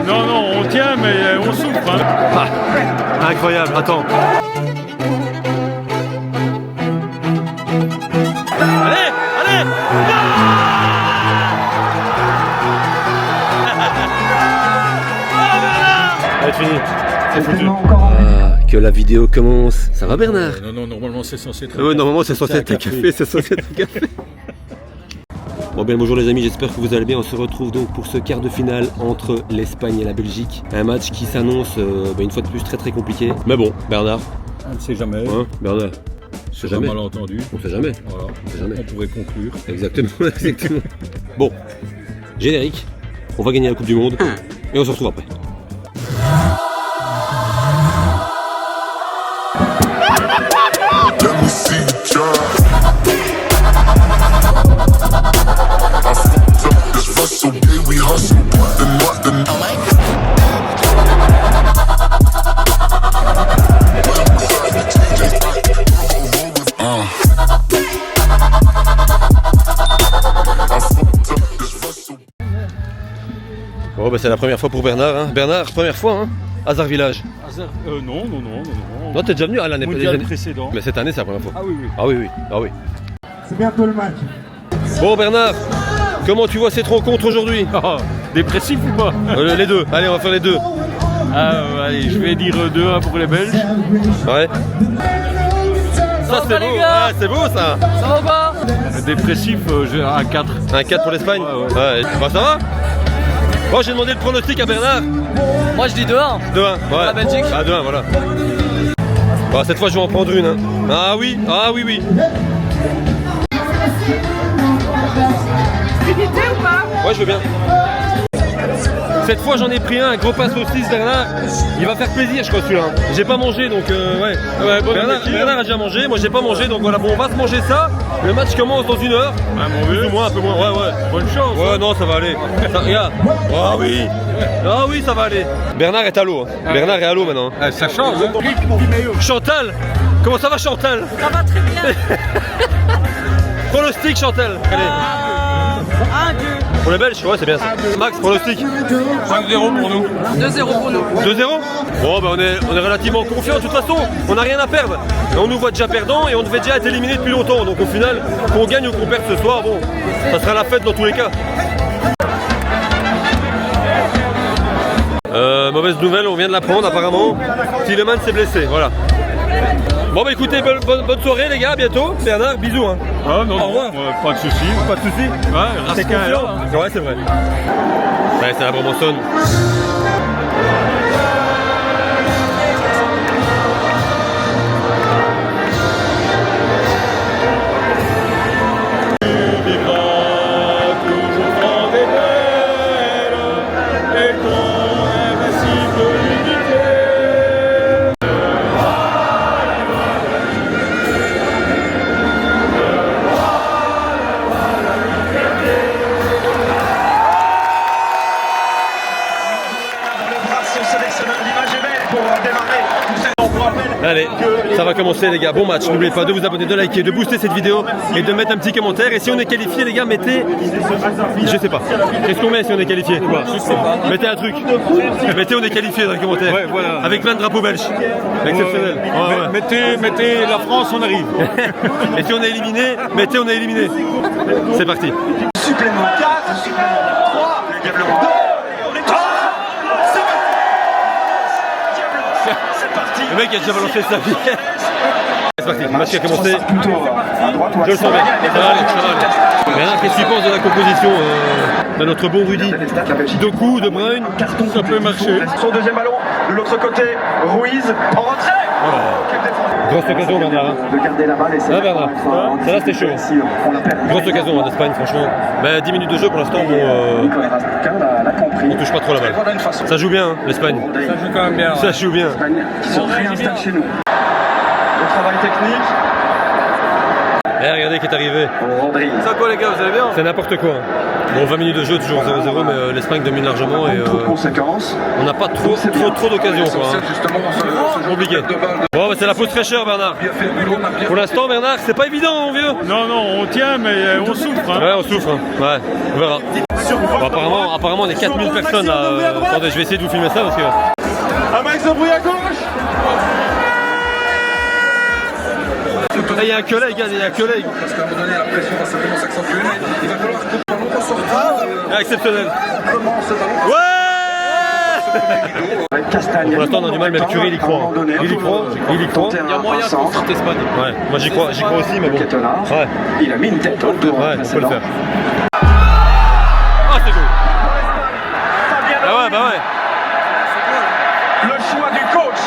Non, non, on tient, mais on souffre. Hein. Ah, incroyable, attends. Allez, allez. Allez, fini. C'est foutu. Que la vidéo commence. Ça va, Bernard? Non, non, normalement c'est censé être. Oui, normalement c'est censé être un café, c'est censé être un café. Bon, bien bonjour les amis, j'espère que vous allez bien. On se retrouve donc pour ce quart de finale entre l'Espagne et la Belgique. Un match qui s'annonce une fois de plus très compliqué. Mais bon, Bernard. On ne sait jamais. Hein, Bernard. C'est jamais malentendu. On sait jamais. Voilà. On sait jamais. On pourrait conclure. Exactement, exactement. Bon, générique. On va gagner la Coupe du Monde et on se retrouve après. Let me see you try. I fucked up this Russell, yeah, we hustle. Then what the Bon, bah c'est la première fois pour Bernard. Hein. Bernard, première fois, hein. Hazard Village. Non. Non, t'es déjà venu à l'année précédente. Mais cette année, c'est la première fois. Ah oui, oui. Ah oui, oui. Ah oui. C'est bientôt le match. Bon, Bernard, comment tu vois cette rencontre aujourd'hui? Dépressif ou pas? Les deux. Allez, on va faire les deux. Allez, je vais dire 2-1 pour les Belges. Ouais. Ça, c'est beau. Ah, c'est beau, ça. Ça va pas? Dépressif, un 4. Un 4 pour l'Espagne. Ouais. Bah, ça va? Moi, j'ai demandé le pronostic à Bernard. Moi je dis 2-1. 2-1. Ouais. La Belgique. Ah, 2-1, voilà. Bon, cette fois, je vais en prendre une. Hein. Ah oui. Ouais, je veux bien. Cette fois, j'en ai pris un gros pain saucisse, Bernard. Il va faire plaisir, je crois, celui-là. J'ai pas mangé, donc ouais. Bernard a déjà mangé, moi j'ai pas mangé, donc voilà. Bon, on va se manger ça. Le match commence dans 1 heure. Plus ou moins, un peu moins. Ouais. Bonne chance. Ouais, non, ça va aller. Ça, regarde. Ah oui. Ah oui, ça va aller. Bernard est à l'eau. Hein. Bernard est à l'eau maintenant. Hein. Ça change. Hein. Chantal. Comment ça va, Chantal? Ça va très bien. Pronostic, Chantal. Allez. 1-2. Pour les Belges, ouais, c'est bien ça. Max, pronostic. 5-0 pour nous. 2-0 pour nous. 2-0. Bon, bah on est relativement confiants. De toute façon, on n'a rien à perdre. On nous voit déjà perdants et on devait déjà être éliminés depuis longtemps. Donc au final, qu'on gagne ou qu'on perde ce soir, bon, ça sera la fête dans tous les cas. Mauvaise nouvelle, on vient de l'apprendre apparemment. Tielemans s'est blessé, voilà. Bon bah écoutez, bonne soirée les gars, à bientôt. Bernard, bisous hein. Ah non, au revoir. Pas de soucis. Pas de soucis. Ouais, T'es confiant hein. Ouais, c'est vrai. Ouais, c'est la Brabançonne. Allez, ça va commencer les gars, bon match, n'oubliez pas de vous abonner, de liker, de booster cette vidéo et de mettre un petit commentaire. Et si on est qualifié les gars, mettez, je sais pas, qu'est-ce qu'on met si on est qualifié? Je sais pas. Mettez un truc, mettez on est qualifié dans les commentaires, ouais, voilà. Avec plein de drapeaux belges, exceptionnel. Mettez la France, on arrive. Et si on est éliminé, mettez on est éliminé. C'est parti. Supplément 4, supplément 3, diablement 2. Le mec a déjà balancé sa vie. C'est parti, le match qui a commencé. Je le sens bien. Ça va aller. Bernard, qu'est-ce que tu penses de la composition de notre bon Rudy? Doku, De Bruyne, Ça peut marcher. Son deuxième ballon, de l'autre côté, Ruiz en retrait. Grosse occasion Bernard. De garder la balle et c'est Bernard, ça là c'était chaud. Grosse occasion d'Espagne franchement. Mais 10 minutes de jeu pour l'instant, on touche pas trop la balle. Ça joue bien l'Espagne. Ça joue quand même bien. Ça joue bien. Qui se réinstalle chez nous. Le travail technique. Eh, regardez qui est arrivé. Rodri. Ça quoi les gars, vous allez bien? C'est n'importe quoi. Bon, 20 minutes de jeu, toujours 0-0, mais l'Espagne domine largement et Conséquence. on n'a pas trop d'occasions quoi. Hein. Compliqué. Bon, bah, c'est la pause fraîcheur Bernard. Pour l'instant Bernard, c'est pas évident mon vieux. Non, on tient, mais on souffre. Hein. Ouais, on souffre. Hein. Ouais, on verra. Sur Bon, apparemment, on est 4000 personnes là. Attendez, je vais essayer de vous filmer ça parce que. Un max de bruit à gauche. Là, il y a un collègue, il y a un collègue. Parce qu'à un moment donné, la pression va simplement s'accentuer. Il va falloir qu'on sortir. Exceptionnel. Ouais. Castagne. Pour l'instant, on a du mal, mais le curé, il y croit. Il y croit. Il y a moyen qu'on sorte Espagne. Ouais, moi j'y crois aussi, mais bon. Ouais, Il a mis une tête au tour. ouais, on peut le faire. Ah, c'est cool. Bah ouais, bah ouais. Le choix du coach.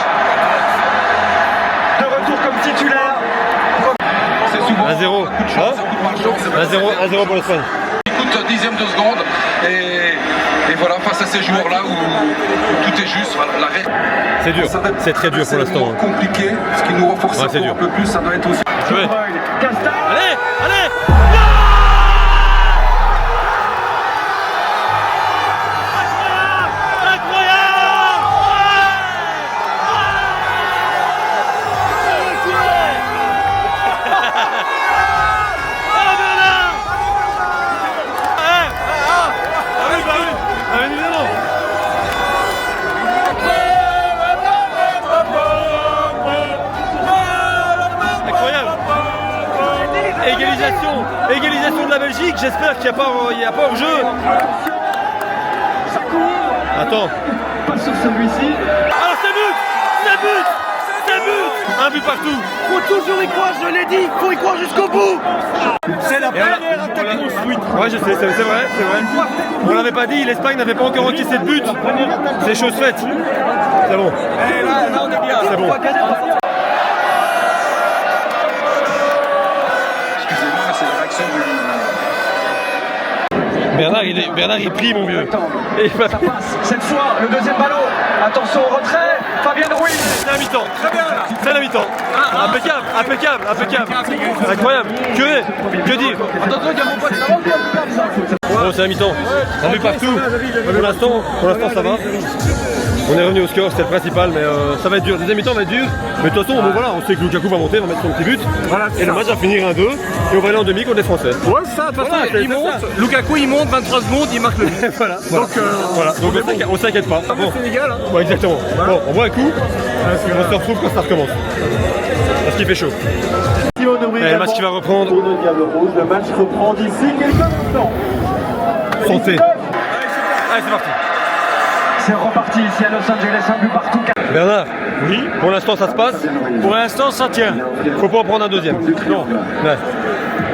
De retour comme titulaire. 1-0. Hein 1-0 pour l'Espagne. Écoute, dixième de seconde. Et voilà, face à ces joueurs-là où tout est juste, voilà, la règle. C'est dur, c'est très dur pour l'instant. C'est compliqué, ce qui nous renforce Ouais, c'est encore dur. un peu plus, ça doit être aussi. Jouez. Allez, allez. Égalisation de la Belgique, j'espère qu'il n'y a pas hors jeu. Attends. Pas sur celui-ci. Alors c'est but. Un but partout. Faut toujours y croire, je l'ai dit, faut y croire jusqu'au bout. C'est la première attaque construite. Ouais, je sais, c'est vrai. On l'avait pas dit, l'Espagne n'avait pas encore encaissé de but. C'est chose faite. C'est bon. Là, on est bien. C'est bon. Excusez-moi, mais c'est la réaction du. Bernard, il prie, mon vieux. Et il va- Ça passe. Cette fois, le deuxième ballon. Attention au retrait. Fabien Ruiz. C'est la mi-temps. C'est la mi-temps. Impeccable. Incroyable. Que dire? Attention, il y a mon pote là-bas. Bon, c'est la mi-temps. Un but partout. Pour l'instant, ça va. On est revenu au score, c'était le principal, mais ça va être dur. Deuxième mi-temps va être dur. Mais de toute façon, bon, voilà, on sait que Lukaku va monter, va mettre son petit but. Voilà, Et le match va finir 1-2. Et on va aller en demi contre les Français. Ouais, ça, de toute façon, il monte. Lukaku, il monte 23 secondes, il marque le but. Voilà. Voilà. Donc on s'inquiète pas. Bon. Sénégal, hein. Ouais, exactement. Bon, on boit un coup. On se retrouve quand ça recommence. Parce qu'il fait chaud. Et le match qui va reprendre. Le match reprend d'ici quelques instants. Santé. Allez, c'est parti. C'est reparti ici à Los Angeles, un but partout. Bernard, oui. Pour l'instant, ça se passe. Pour l'instant, ça tient. Faut pas en prendre un deuxième. Non, Ouais.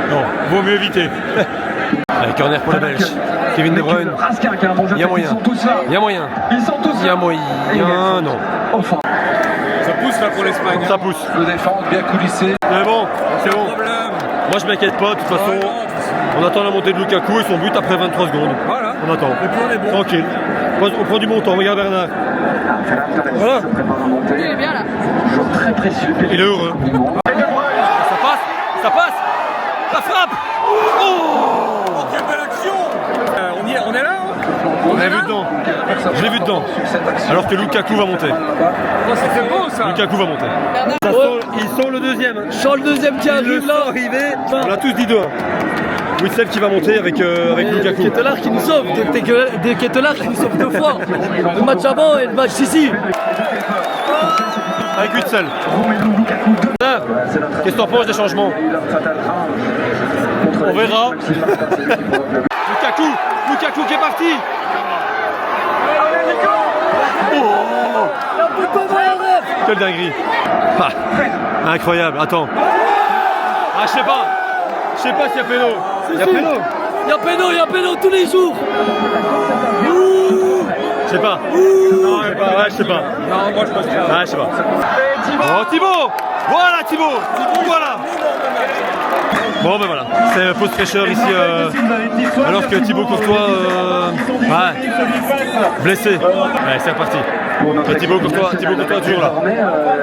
non, vaut mieux éviter. Allez, corner pour les Belges. Kevin De Bruyne. Raskin qui a un bon jeu. Il y a moyen. Ils sont tous là. Il y a moyen. Ils sont tous là. Il y a moyen. Non. Enfin. Ça pousse là pour l'Espagne. Ça pousse. De défendre, bien coulissé. Mais bon, c'est bon. Problème. Moi, je m'inquiète pas. De toute façon, on attend la montée de Lukaku et son but après 23 secondes. Voilà. On attend. Et puis on est bon. Tranquille. On prend du bon temps. Regarde Bernard. Voilà. Il est bien là. Joueur très précieux. Il est heureux. Ça passe. La frappe. Oh, Quelle belle action. On est là, hein. on l'a vu dedans. Je l'ai vu dedans. Alors que Lukaku va monter. C'est beau ça. Lukaku va monter. Ils sont le deuxième. Sur le deuxième qui arrive là. On l'a tous dit 2-1. Witsel qui va monter avec Lukaku. Ketelaar qui nous sauve. Des Ketelaar qui nous sauve 2 fois. Le match avant et le match ici. Avec Witsel. Là, qu'est-ce que t'en penses des changements? On verra. Lukaku qui est parti. Quelle dinguerie. Ah, incroyable, attends. Ah, je sais pas s'il y a péno. Il y a péno. Il y a péno tous les jours. Je sais pas. Non, je sais pas. Non, moi je pense que. Ah, je sais pas. Oh, Thibaut. Voilà, Thibaut. Voilà. Bon, ben voilà. C'est pause fraîcheur ici. Alors que Thibaut Courtois. Blessé. Ouais, c'est reparti. Et Thibaut Courtois est toujours là.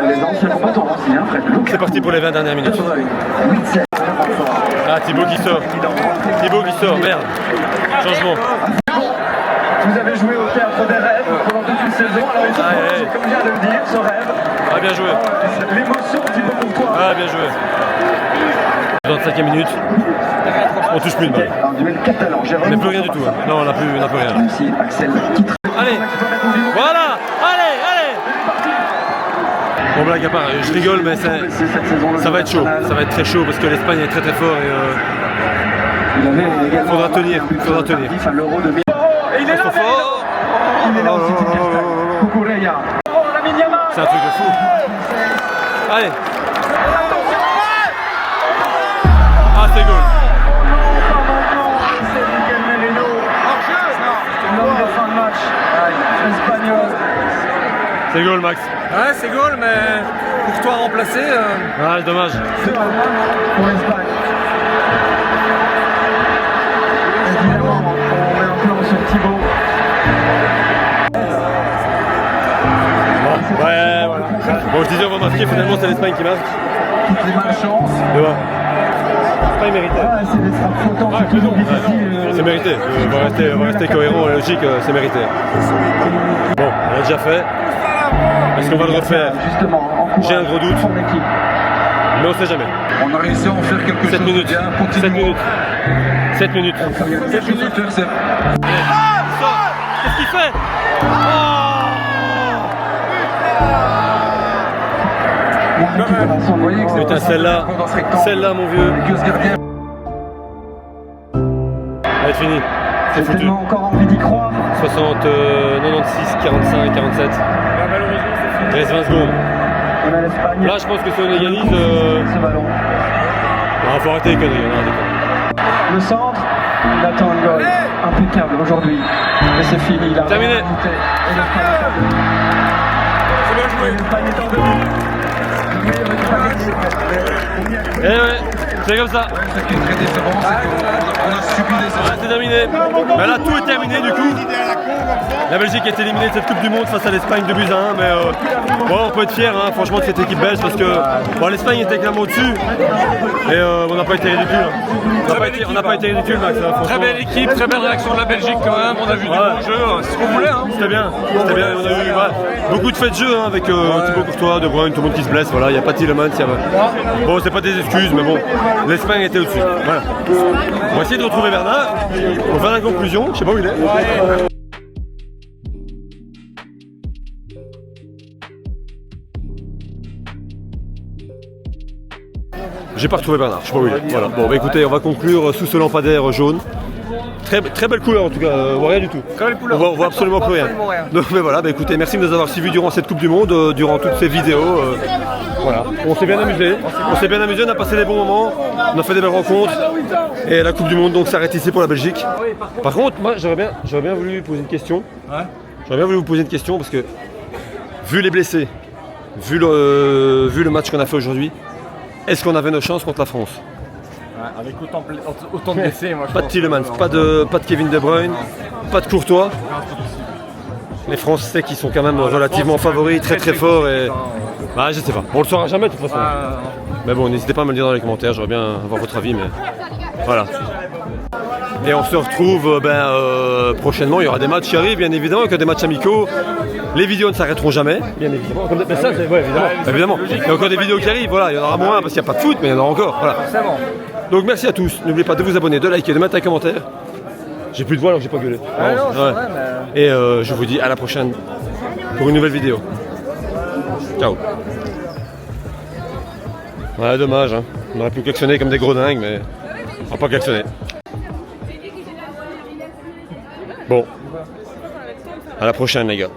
Les anciens combattants aussi, hein, Fred Luc. C'est parti pour les 20 dernières minutes. Ah, Thibaut qui sort. Merde. Changement. Vous avez joué au théâtre des rêves pendant toute une saison, alors il Allez. Comme vient de le dire, ce rêve. Ah, bien joué. L'émotion du beau Courtois. Ah, bien joué. 25e minute. On touche plus de balle. Un duel catalan. On n'a plus rien du tout. Hein. Non, on n'a plus rien. Ici, Axel qui Allez. Voilà. Allez. Bon, blague à part, je rigole, mais ça va être chaud. Ça va être très chaud parce que l'Espagne est très très fort et faudra tenir. À l'Euro 2000. Il est là, fort. il est là aussi, Cucurella. C'est un truc de fou. Allez. Ah, c'est goal. C'est goal, Max. Ouais, c'est goal, mais pour toi remplacer. Ah, c'est dommage. Pour l'Espagne. Évidemment, on met un plan sur Thibaut. Ouais, voilà. Bon, je disais, on va marquer, finalement, c'est l'Espagne qui marque. Toutes les malchances. Mais bon. L'Espagne méritait. Ah, c'est des frappes flottantes, c'est toujours difficile. C'est mérité. On va rester cohérent, logique, c'est mérité. Bon, on l'a déjà fait. Est-ce qu'on va le refaire? Justement, J'ai un gros doute. son équipe. Mais on sait jamais. On a réussi à en faire quelque 7 chose de minutes. bien. 7 Continuons. minutes. 7 minutes. Quelque chose de faire, c'est Qu'est-ce qu'il fait? La récupération, vous voyez que c'est Putain, celle-là, mon vieux. que ce gardien. Elle est finie. C'est J'ai foutu. tellement encore envie d'y croire. 60, 96, 45, 47. Il reste 20 secondes. On a l'Espagne. Là, je pense que si on égalise. Ce ballon. Non, faut arrêter les conneries. On arrête les conneries. Le centre, il attend un goal. Impeccable aujourd'hui. Mais c'est fini. Il a Terminé. vraiment monté. Et l'Espagne est en demi. Oui, on n'est pas gagné. Eh ouais, c'est comme ça. Ce qui est très décevant, c'est qu'on a subi des Ah, c'est terminé. Mais là, tout est terminé du coup. La Belgique est éliminée de cette Coupe du Monde face à l'Espagne 2-1. Mais bon, on peut être fiers, hein, franchement, de cette équipe belge parce que bon, l'Espagne était clairement au-dessus. Et on n'a pas été ridicule. On n'a pas été ridicule, Max. Hein, Très belle équipe, très belle réaction de la Belgique quand même. On a vu du bon jeu, c'est ce qu'on voulait. Hein. C'était bien. On a eu beaucoup de faits de jeu hein, avec Thibaut Courtois, De Bruyne, tout le monde qui se blesse. Voilà, il n'y a pas de Tielemans. Bon, c'est pas des excuses, mais bon, l'Espagne était au-dessus. Voilà. On va essayer de retrouver Bernard. On va faire la conclusion. Je sais pas où il est. J'ai pas retrouvé Bernard, je sais pas où il est. Voilà. Bon, bah écoutez, on va conclure sous ce lampadaire jaune. Très belle couleur en tout cas, on voit rien du tout. On voit absolument plus rien. Donc mais voilà, bah écoutez, merci de nous avoir suivis durant cette Coupe du Monde, durant toutes ces vidéos. Voilà, on s'est bien amusé. On a passé des bons moments, on a fait des belles rencontres. Et la Coupe du Monde donc s'arrête ici pour la Belgique. Par contre, moi j'aurais bien voulu poser une question. J'aurais bien voulu vous poser une question parce que vu les blessés, vu le match qu'on a fait aujourd'hui, est-ce qu'on avait nos chances contre la France? Avec autant de blessés, moi je Pas de Tielemans, pas de Kevin De Bruyne, pas de Courtois. Les Français qui sont quand même relativement favoris, très forts et... Bah je sais pas, on le saura jamais de toute façon. Mais bon, n'hésitez pas à me le dire dans les commentaires, j'aurais bien avoir votre avis, mais voilà. Et on se retrouve prochainement, il y aura des matchs qui arrivent, bien évidemment, que des matchs amicaux. Les vidéos ne s'arrêteront jamais, bien évidemment. Mais ça, évidemment. Il y a encore des vidéos qui arrivent, voilà, il y en aura moins parce qu'il n'y a pas de foot, mais il y en aura encore. Voilà. Donc merci à tous, n'oubliez pas de vous abonner, de liker, de mettre un commentaire. J'ai plus de voix alors que j'ai pas gueulé. Et je vous dis à la prochaine pour une nouvelle vidéo. Ciao. Ouais, dommage, hein. On aurait pu klaxonner comme des gros dingues, mais on va pas klaxonner. Bon. À la prochaine les gars.